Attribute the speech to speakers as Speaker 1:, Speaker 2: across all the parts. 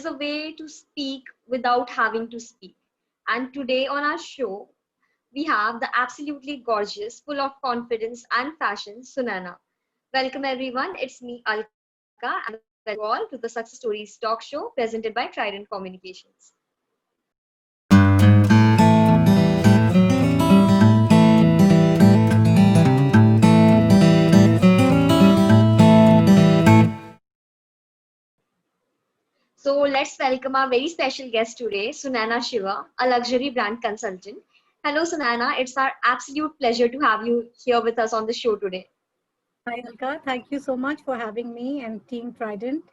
Speaker 1: there's a way to speak without having to speak. And today on our show, we have the absolutely gorgeous, full of confidence and fashion, Sunana. Welcome everyone, it's me, Alka, and welcome you all to the Success Stories talk show presented by Trident Communications. So let's welcome our very special guest today, Sunana Shiva, a luxury brand consultant. Hello, Sunana. It's our absolute pleasure to have you here with us on the show today.
Speaker 2: Hi, Alka. Thank you so much for having me and Team Trident.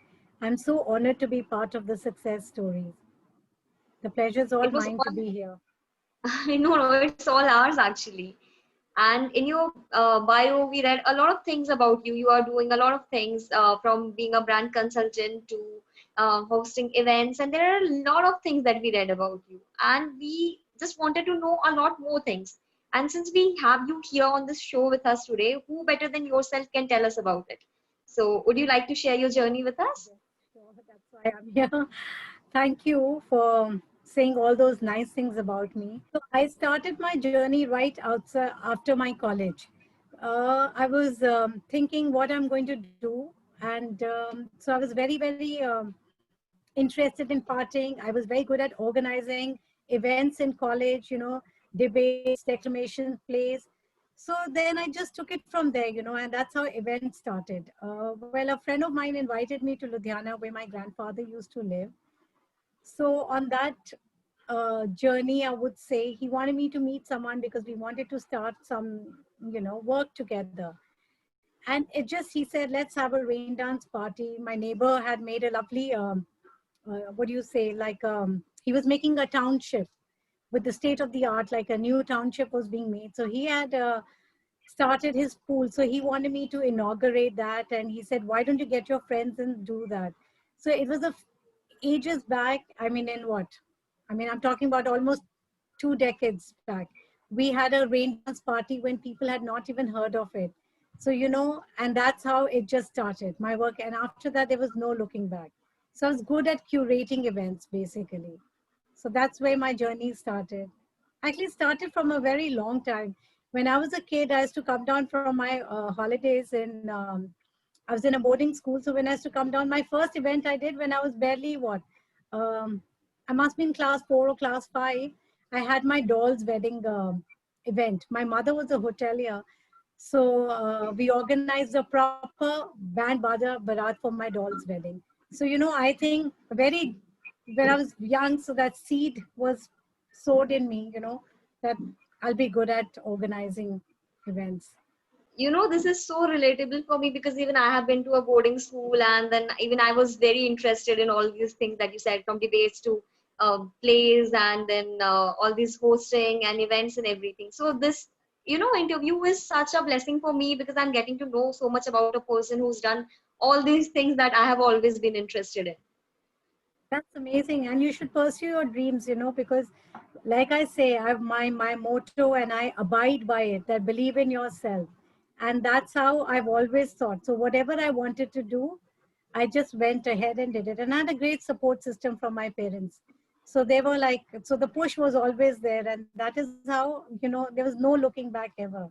Speaker 2: I'm so honored to be part of the success stories. The pleasure is all
Speaker 1: It was
Speaker 2: mine to
Speaker 1: all,
Speaker 2: be here.
Speaker 1: no, it's all ours actually. And in your bio, we read a lot of things about you. You are doing a lot of things from being a brand consultant to hosting events, and there are a lot of things that we read about you. And we just wanted to know a lot more things. And since we have you here on this show with us today, who better than yourself can tell us about it? So, would you like to share your journey with us?
Speaker 2: Yes, so that's why I'm here. Thank you for saying all those nice things about me. So I started my journey right outside after my college. I was thinking what I'm going to do, and so I was very interested in partying. I was very good at organizing events in college, debates, declamation plays. So then I just took it from there, and that's how events started. Well, a friend of mine invited me to Ludhiana, where my grandfather used to live. So on that journey, I would say he wanted me to meet someone because we wanted to start some, work together. And it just, he said, let's have a rain dance party. My neighbor had made a lovely what do you say, like he was making a township with the state of the art, like a new township was being made. So he had started his pool, so he wanted me to inaugurate that, and he said, why don't you get your friends and do that. So it was ages back. I mean, in what, I mean, I'm talking about almost 2 decades back. We had a rain dance party when people had not even heard of it. So, and that's how it just started, my work. And after that, there was no looking back. So I was good at curating events, basically. So that's where my journey started. Actually, started from a very long time. When I was a kid, I used to come down from my holidays I was in a boarding school. So when I used to come down, my first event I did when I was barely what? Um, I must be in class 4 or class 5. I had my doll's wedding event. My mother was a hotelier. So we organized a proper band baja barat for my doll's wedding. So, I think when I was young, so that seed was sowed in me, that I'll be good at organizing events.
Speaker 1: This is so relatable for me because even I have been to a boarding school, and then even I was very interested in all these things that you said, from debates to plays, and then all these hosting and events and everything. So this, interview is such a blessing for me because I'm getting to know so much about a person who's done all these things that I have always been interested in.
Speaker 2: That's amazing. And you should pursue your dreams, because like I say, I have my motto and I abide by it, that believe in yourself. And that's how I've always thought. So whatever I wanted to do, I just went ahead and did it. And I had a great support system from my parents. So they were like, so the push was always there. And that is how, there was no looking back ever.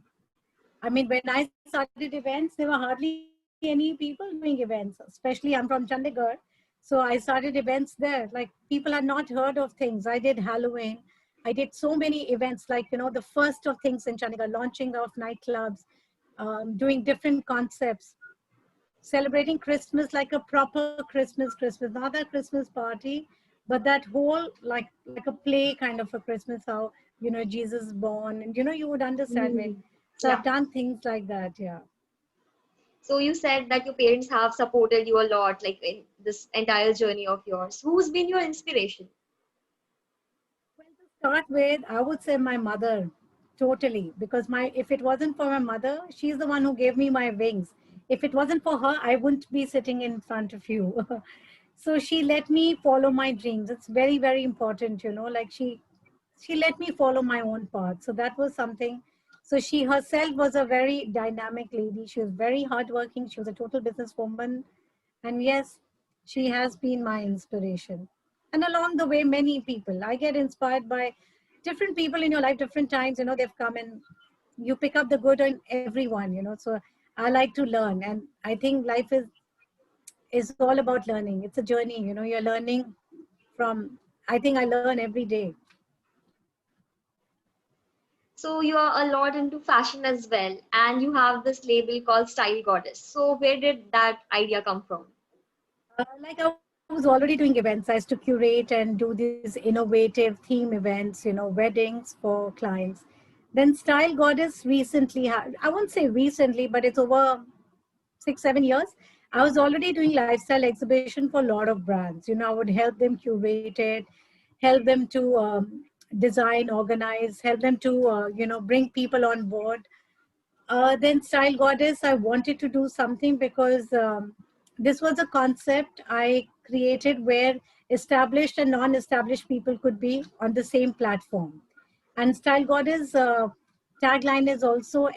Speaker 2: I mean, when I started events, there were hardly any people doing events, especially I'm from Chandigarh. So I started events there. Like people had not heard of things. I did Halloween. I did so many events, like, the first of things in Chandigarh, launching of nightclubs, doing different concepts, celebrating Christmas like a proper Christmas, not a Christmas party, but that whole like a play kind of a Christmas, how Jesus is born, and you would understand
Speaker 1: Hmm.
Speaker 2: me. So
Speaker 1: Yeah.
Speaker 2: I've done things like that, yeah.
Speaker 1: So you said that your parents have supported you a lot, like in this entire journey of yours. Who's been your inspiration?
Speaker 2: Well, to start with, I would say my mother, totally, because my if it wasn't for my mother, she's the one who gave me my wings. If it wasn't for her, I wouldn't be sitting in front of you. So she let me follow my dreams. It's very important, like she let me follow my own path. So that was something. So she herself was a very dynamic lady. She was very hardworking. She was a total businesswoman. And yes, She has been my inspiration. And along the way, many people. I get inspired by different people in your life, different times. They've come and you pick up the good in everyone. So I like to learn. And I think life is all about learning. It's a journey. You're learning from, I think I learn every day.
Speaker 1: So you are a lot into fashion as well, and you have this label called Style Goddess. So where did that idea come from?
Speaker 2: Like I was already doing events. I used to curate and do these innovative theme events, weddings for clients. Then Style Goddess recently had, I won't say recently, but it's over 6, 7 years. I was already doing lifestyle exhibition for a lot of brands. I would help them curate it, help them to design, organize, help them to, bring people on board. Then Style Goddess, I wanted to do something because this was a concept I created where established and non-established people could be on the same platform. And Style Goddess tagline is also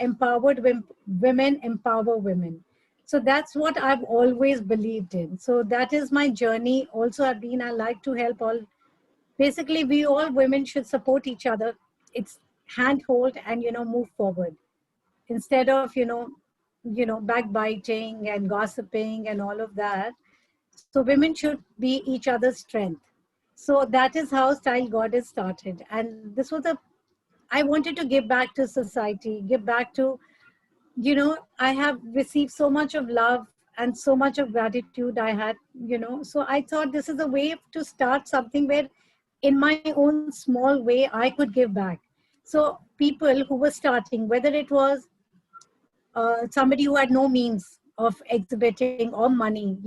Speaker 2: women empower women. So that's what I've always believed in. So that is my journey. Also, I like to help all. Basically, we all women should support each other. It's handhold and move forward instead of backbiting and gossiping and all of that. So women should be each other's strength. So that is how Style Goddess started, and this was a I wanted to give back to society, give back to, I have received so much of love and so much of gratitude I had, so I thought this is a way to start something where in my own small way I could give back. So people who were starting, whether it was somebody who had no means of exhibiting or money.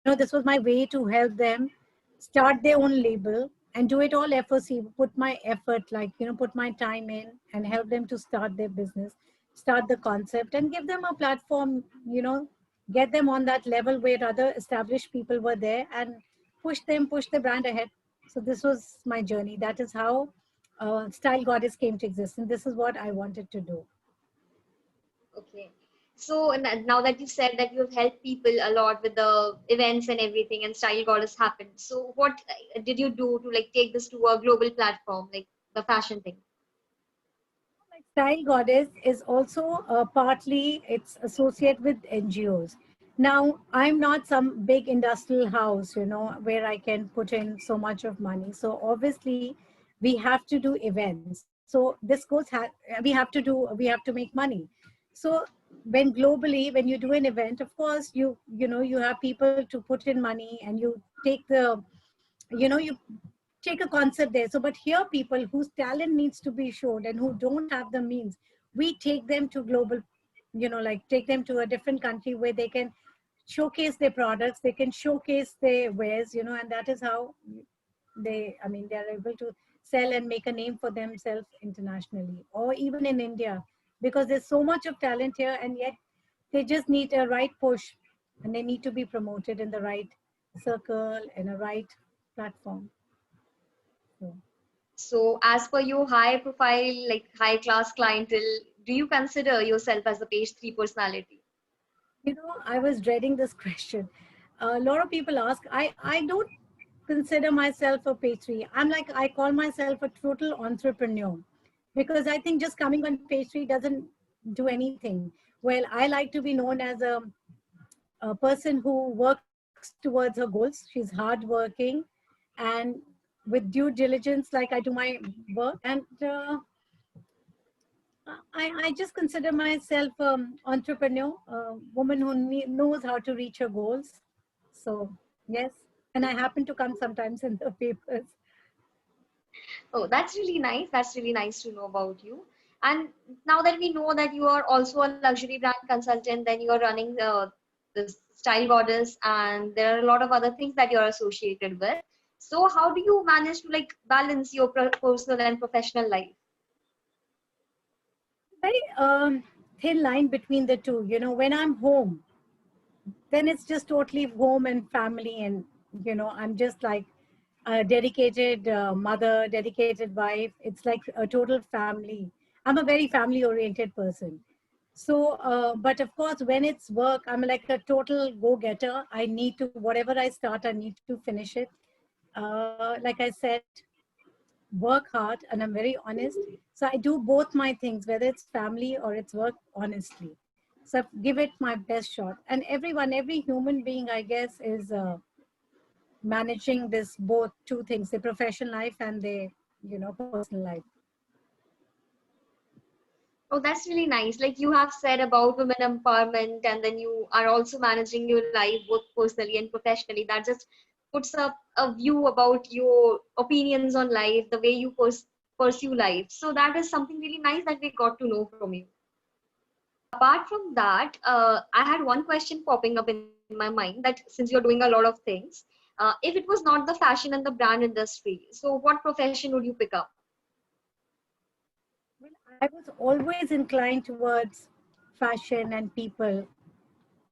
Speaker 2: This was my way to help them start their own label and do it all FOC, put my effort, put my time in and help them to start their business, start the concept and give them a platform, get them on that level where other established people were there and push the brand ahead. So this was my journey. That is how Style Goddess came to exist. And this is what I wanted to do.
Speaker 1: Okay. So now that you said that you've helped people a lot with the events and everything, and Style Goddess happened. So what did you do to like take this to a global platform, like the fashion thing?
Speaker 2: Like Style Goddess is also partly it's associated with NGOs. Now, I'm not some big industrial house, where I can put in so much of money. So obviously, we have to do events. So this we have to make money. So when globally, when you do an event, of course, you have people to put in money and you take you take a concept there. So, but here people whose talent needs to be showed and who don't have the means, we take them to global, like take them to a different country where they can showcase their products, they can showcase their wares, and that is how they're able to sell and make a name for themselves internationally or even in India, because there's so much of talent here and yet they just need a right push and they need to be promoted in the right circle and a right platform. So,
Speaker 1: So as per your high profile, like high class clientele, do you consider yourself as a page three personality?
Speaker 2: I was dreading this question. A lot of people ask, I don't consider myself a page three. I call myself a total entrepreneur because I think just coming on page three doesn't do anything. Well, I like to be known as a person who works towards her goals. She's hardworking and with due diligence, like I do my work. And I just consider myself entrepreneur, a woman who knows how to reach her goals. So yes, and I happen to come sometimes in the papers.
Speaker 1: Oh, that's really nice. That's really nice to know about you. And now that we know that you are also a luxury brand consultant, then you are running the Style Goddess, and there are a lot of other things that you're associated with. So how do you manage to like balance your personal and professional life?
Speaker 2: Very thin line between the two. When I'm home, then it's just totally home and family, and I'm just like a dedicated mother, dedicated wife. It's like a total family. I'm a very family oriented person. So, but of course, when it's work, I'm like a total go-getter. I need to, whatever I start, I need to finish it. Like I said, work hard, and I'm very honest. So I do both my things, whether it's family or it's work, honestly. So I give it my best shot. And everyone, every human being, I guess, is managing this both two things, their professional life and their, personal life.
Speaker 1: Oh, that's really nice. Like you have said about women empowerment, and then you are also managing your life both personally and professionally. That just puts up a view about your opinions on life, the way you pursue life. So that is something really nice that we got to know from you. Apart from that, I had one question popping up in my mind that since you're doing a lot of things, if it was not the fashion and the brand industry, so what profession would you pick up?
Speaker 2: Well, I was always inclined towards fashion and people.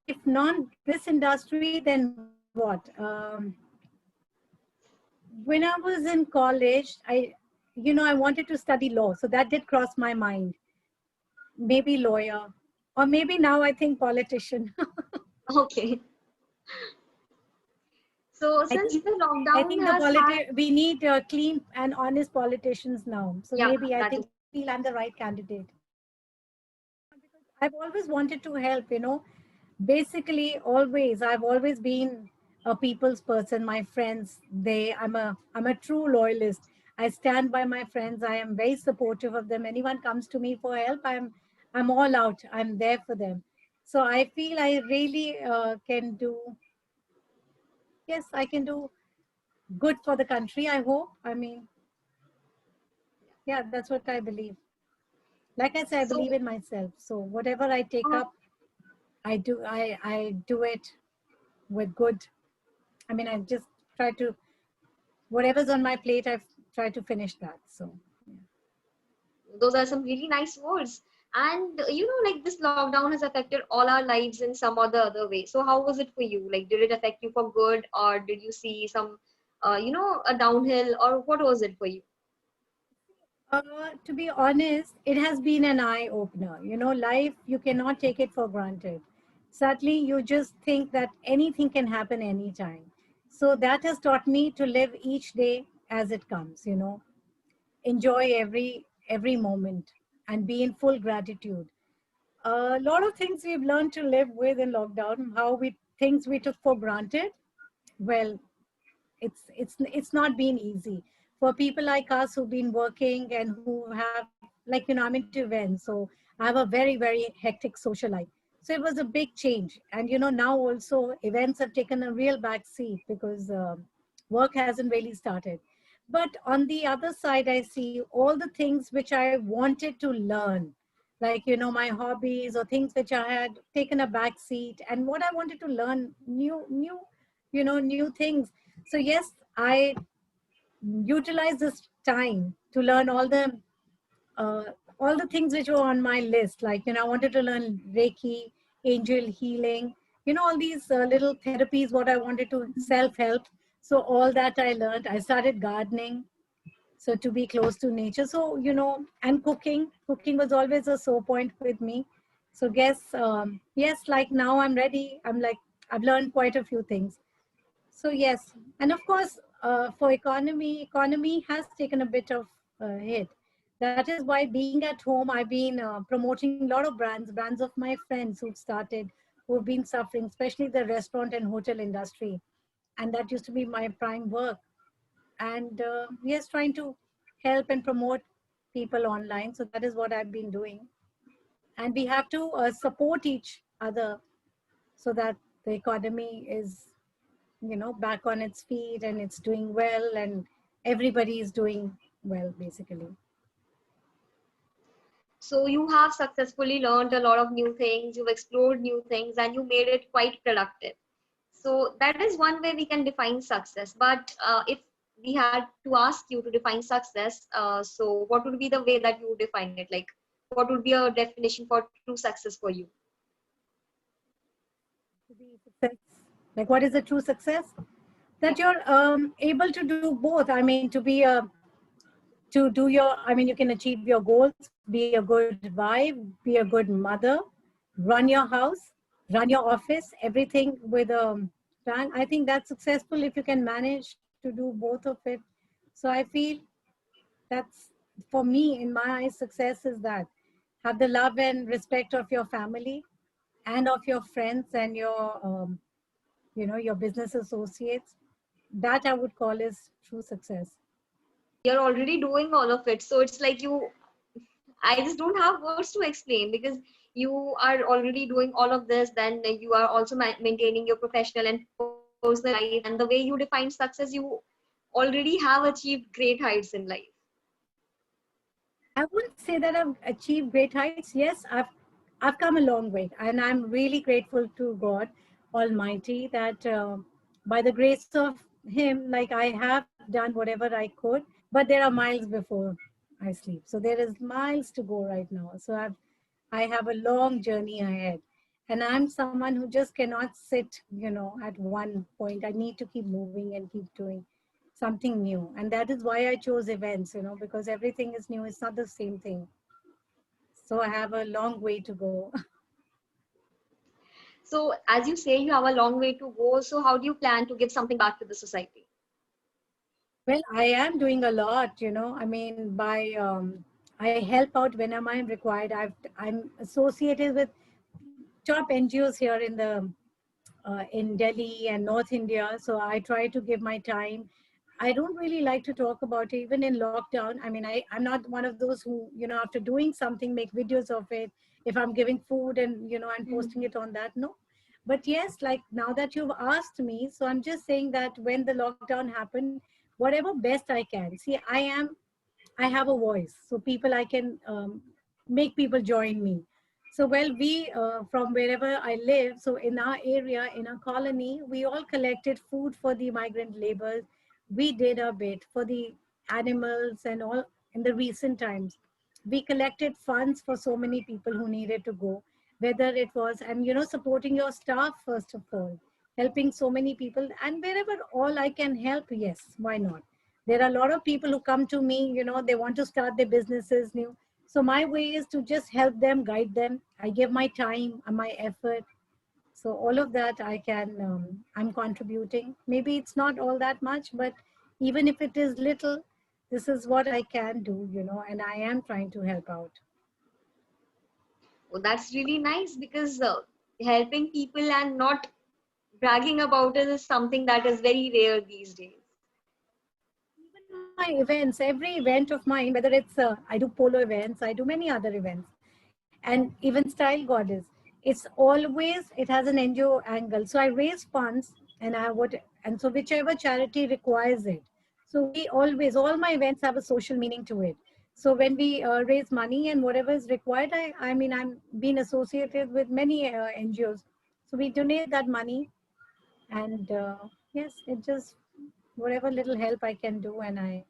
Speaker 2: If not this industry, then what? When I was in college, I wanted to study law. So that did cross my mind. Maybe lawyer, or maybe now I think politician.
Speaker 1: Okay. So
Speaker 2: I
Speaker 1: since
Speaker 2: think
Speaker 1: the
Speaker 2: I
Speaker 1: lockdown
Speaker 2: think
Speaker 1: has had,
Speaker 2: we need clean and honest politicians now. So
Speaker 1: yeah,
Speaker 2: maybe I
Speaker 1: that
Speaker 2: think
Speaker 1: is.
Speaker 2: I feel I'm the right candidate. I've always wanted to help. Basically, always I've always been a people's person. My friends, I'm a true loyalist. I stand by my friends. I am very supportive of them. Anyone comes to me for help, I'm all out. I'm there for them. So I feel I really can do. Yes, I can do good for the country. I hope. I mean, yeah, that's what I believe. Like I said, I
Speaker 1: So
Speaker 2: believe in myself. So whatever I take
Speaker 1: uh,
Speaker 2: up, I do it with good. I mean, I just try to, whatever's on my plate, I've tried to finish that. So, yeah.
Speaker 1: those are some really nice words. And like this lockdown has affected all our lives in some or the other way. So how was it for you? Like, did it affect you for good, or did you see some, a downhill, or what was it for you?
Speaker 2: To be honest, it has been an eye opener. Life, you cannot take it for granted. Sadly, you just think that anything can happen anytime. So that has taught me to live each day as it comes. Enjoy every moment and be in full gratitude. A lot of things we've learned to live with in lockdown, how we things we took for granted. Well, it's not been easy for people like us who've been working and who have, like, I'm into events, so I have a very hectic social life. So it was a big change. And now also events have taken a real back seat because work hasn't really started. But on the other side, I see all the things which I wanted to learn, like my hobbies or things which I had taken a back seat, and what I wanted to learn, new things. So yes, I utilize this time to learn uh, all the things which were on my list. Like I wanted to learn Reiki, angel healing, all these little therapies. What I wanted to self help. So all that I learned. I started gardening, so to be close to nature. So and cooking was always a sore point with me. So guess yes, like now I'm ready. I'm like, I've learned quite a few things. So yes, and of course, for economy has taken a bit of hit. That is why, being at home, I've been promoting a lot of brands of my friends who've started, who've been suffering, especially the restaurant and hotel industry, and that used to be my prime work. And yes, trying to help and promote people online. So that is what I've been doing, and we have to support each other so that the economy is back on its feet and it's doing well, and everybody is doing well, basically.
Speaker 1: So you have successfully learned a lot of new things, you've explored new things, and you made it quite productive. So that is one way we can define success. But if we had to ask you to define success, so what would be the way that you would define it? Like, what would be a definition for true success for you?
Speaker 2: To be success, like, what is a true success?
Speaker 1: Yeah.
Speaker 2: That you're able to do both. I mean, to be a to do your, I mean, you can achieve your goals, be a good wife, be a good mother, run your house, run your office, everything with a plan. I think that's successful if you can manage to do both of it. So I feel that's, for me, in my eyes, success is that have the love and respect of your family and of your friends and your, your business associates. That I would call is true success.
Speaker 1: You're already doing all of it. So it's like you, I just don't have words to explain because you are already doing all of this. Then you are also maintaining your professional and personal life. And the way you define success, you already have achieved great heights in life.
Speaker 2: I wouldn't say that I've achieved great heights. Yes, I've come a long way, and I'm really grateful to God Almighty that by the grace of Him, like I have done whatever I could, but there are miles before I sleep. So there is miles to go right now. So I have a long journey ahead, and I'm someone who just cannot sit, at one point. I need to keep moving and keep doing something new, and that is why I chose events, because everything is new. It's not the same thing. So I have a long way to go.
Speaker 1: So as you say, you have a long way to go. So how do you plan to give something back to the society?
Speaker 2: Well, I am doing a lot, I mean, by I help out whenever I'm required. I'm associated with top NGOs here in Delhi and North India. So I try to give my time. I don't really like to talk about it, even in lockdown. I mean, I'm not one of those who, after doing something, make videos of it. If I'm giving food and, I'm posting it on that. No. But yes, like now that you've asked me, so I'm just saying that when the lockdown happened, whatever best I can. See, I have a voice, so people I can make people join me. So well, we from wherever I live, so in our area, in our colony, we all collected food for the migrant laborers. We did our bit for the animals and all in the recent times. We collected funds for so many people who needed to go, whether it was, and supporting your staff first of all, helping so many people, and wherever all I can help, yes, why not? There are a lot of people who come to me, they want to start their businesses new. So my way is to just help them, guide them. I give my time and my effort. So all of that I can, I'm contributing. Maybe it's not all that much, but even if it is little, this is what I can do, and I am trying to help out.
Speaker 1: Oh, that's really nice because helping people and not bragging about it is something that is very rare these days.
Speaker 2: Even my events, every event of mine, whether it's I do polo events, I do many other events, and even Style Goddess, it's always, it has an NGO angle. So I raise funds, and I would, and so whichever charity requires it. So we always, all my events have a social meaning to it. So when we raise money and whatever is required, I mean, I'm being associated with many NGOs. So we donate that money, and yes, it just, whatever little help I can do, and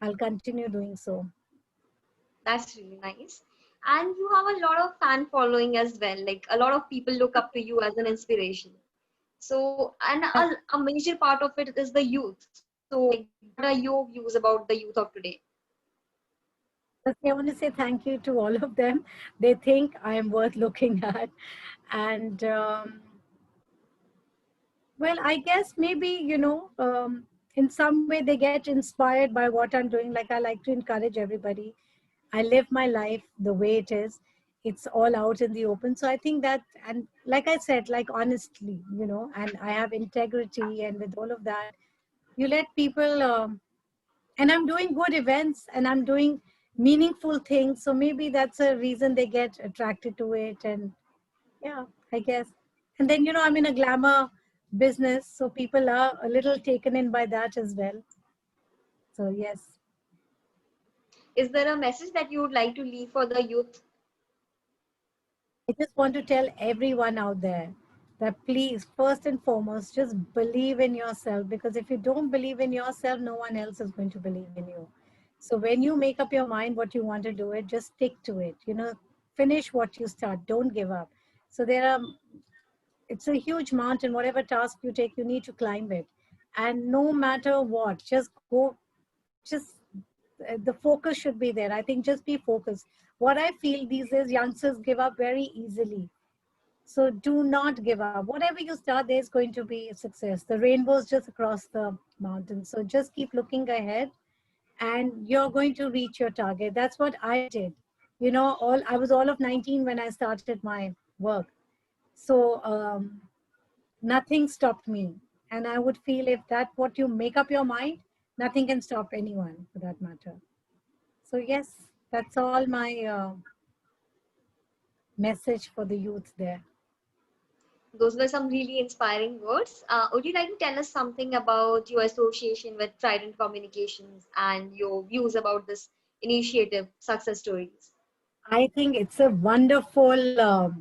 Speaker 2: I'll continue doing so.
Speaker 1: That's really nice. And you have a lot of fan following as well. Like a lot of people look up to you as an inspiration. So, and a major part of it is the youth. So, like, what are your views about the youth of today?
Speaker 2: Firstly, I want to say thank you to all of them. They think I am worth looking at. And well, I guess maybe, in some way they get inspired by what I'm doing. Like, I like to encourage everybody. I live my life the way it is. It's all out in the open. So I think that, and like I said, like honestly, and I have integrity, and with all of that, you let people, and I'm doing good events, and I'm doing meaningful things. So maybe that's a reason they get attracted to it. And yeah, I guess. And then, I'm in a glamour business, so people are a little taken in by that as well. So yes,
Speaker 1: Is there a message that you would like to leave for the youth?
Speaker 2: I just want to tell everyone out there that please, first and foremost, just believe in yourself, because if you don't believe in yourself, no one else is going to believe in you. So when you make up your mind what you want to do, it just stick to it. Finish what you start. Don't give up. So it's a huge mountain. Whatever task you take, you need to climb it, and no matter what, just go, just the focus should be there. I think just be focused. What I feel these days, youngsters give up very easily. So do not give up. Whatever you start, there's going to be a success. The rainbow's just across the mountain. So just keep looking ahead and you're going to reach your target. That's what I did. You know, all I was all of 19 when I started my work. So nothing stopped me. And I would feel if that what you make up your mind, nothing can stop anyone for that matter. So yes, that's all my message for the youth there.
Speaker 1: Those were some really inspiring words. Would you like to tell us something about your association with Trident Communications and your views about this initiative, Success Stories?
Speaker 2: I think it's a wonderful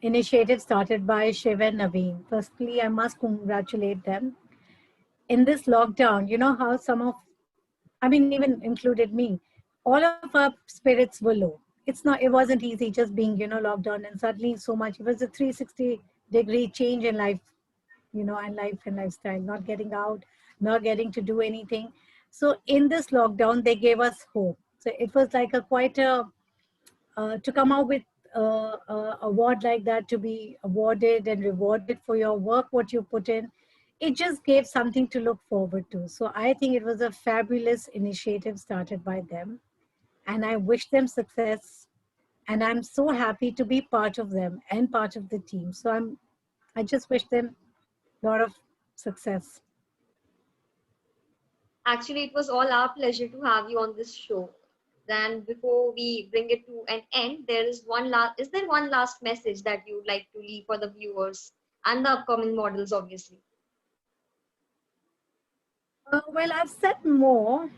Speaker 2: initiative started by Shiv and Naveen. Firstly, I must congratulate them. In this lockdown, you know how some of, I mean, even included me, all of our spirits were low. It wasn't easy just being, locked down and suddenly so much. It was a 360-degree change in life, and life and lifestyle, not getting out, not getting to do anything. So in this lockdown, they gave us hope. So it was like a quite a to come out with a award like that, to be awarded and rewarded for your work, what you put in, it just gave something to look forward to. So I think it was a fabulous initiative started by them, and I wish them success. And I'm so happy to be part of them and part of the team. So I just wish them a lot of success.
Speaker 1: Actually, it was all our pleasure to have you on this show. Then, before we bring it to an end, is there one last message that you'd like to leave for the viewers and the upcoming models, obviously?
Speaker 2: Well, I've said more.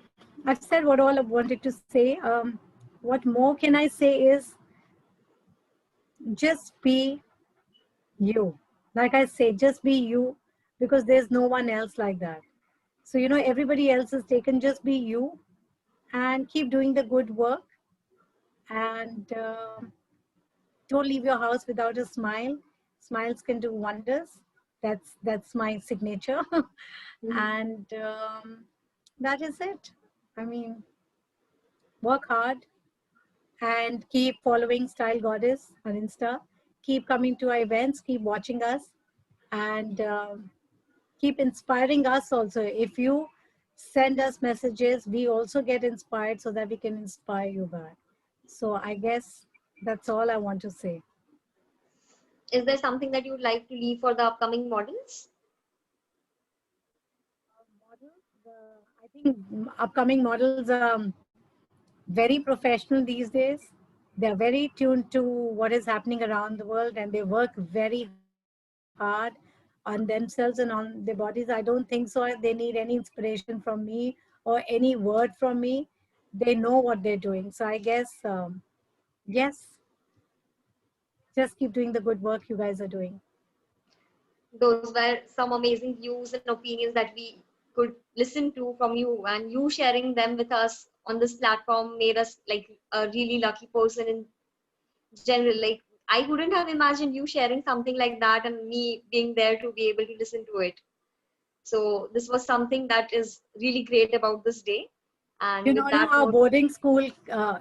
Speaker 2: I've said what all I wanted to say. What more can I say is just be you. Like I say, just be you, because there's no one else like that. So, everybody else is taken. Just be you and keep doing the good work, and don't leave your house without a smile. Smiles can do wonders. That's my signature.
Speaker 1: Mhm.
Speaker 2: And that is it. I mean, work hard and keep following Style Goddess on Insta. Keep coming to our events, keep watching us, and keep inspiring us also. If you send us messages, we also get inspired so that we can inspire you back. So I guess that's all I want to say.
Speaker 1: Is there something that you'd like to leave for the upcoming models?
Speaker 2: I think upcoming models are very professional these days. They're very tuned to what is happening around the world, and they work very hard on themselves and on their bodies. I don't think so. They need any inspiration from me or any word from me. They know what they're doing. So I guess, yes, just keep doing the good work you guys are doing.
Speaker 1: Those were some amazing views and opinions that we could listen to from you, and you sharing them with us on this platform made us like a really lucky person in general. Like, I couldn't have imagined you sharing something like that and me being there to be able to listen to it. So this was something that is really great about this day. And
Speaker 2: You
Speaker 1: with
Speaker 2: know
Speaker 1: that
Speaker 2: how
Speaker 1: note,
Speaker 2: boarding school,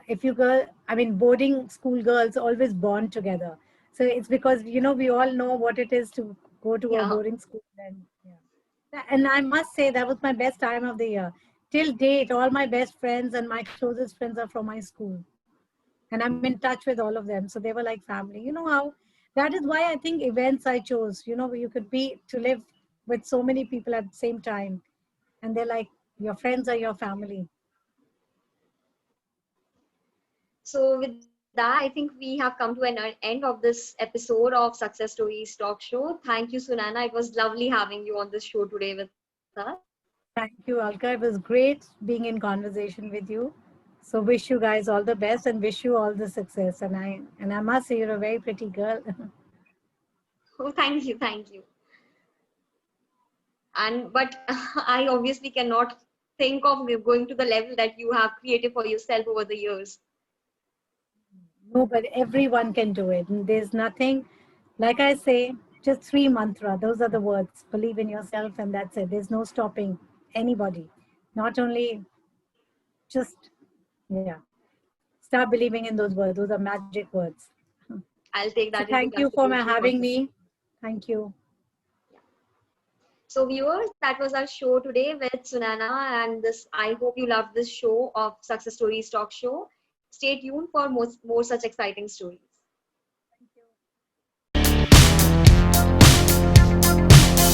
Speaker 2: if you girl, I mean, boarding school girls always bond together. So it's because, we all know what it is to go to a
Speaker 1: yeah.
Speaker 2: boarding school. And, yeah. And I must say, that was my best time of the year. Till date, all my best friends and my closest friends are from my school. And I'm in touch with all of them. So they were like family. You know how, that is why I think events I chose, where you could be to live with so many people at the same time. And they're like, your friends are your family.
Speaker 1: So with that, I think we have come to an end of this episode of Success Stories Talk Show. Thank you, Sunana. It was lovely having you on this show today with us.
Speaker 2: Thank you, Alka. It was great being in conversation with you. So wish you guys all the best and wish you all the success. And I must say you're a very pretty girl.
Speaker 1: Oh, thank you, thank you. And but I obviously cannot think of going to the level that you have created for yourself over the years.
Speaker 2: No, but everyone can do it. And there's nothing, like I say, just three mantra. Those are the words. Believe in yourself, and that's it. There's no stopping anybody. Not only just Yeah. Start believing in those words. Those are magic words.
Speaker 1: I'll take
Speaker 2: So
Speaker 1: that into
Speaker 2: thank you for
Speaker 1: consideration for
Speaker 2: having
Speaker 1: sure.
Speaker 2: me. Thank you.
Speaker 1: So viewers, that was our show today with Sunana, and this, I hope you loved this show of Success Stories Talk Show. Stay tuned for more such exciting stories.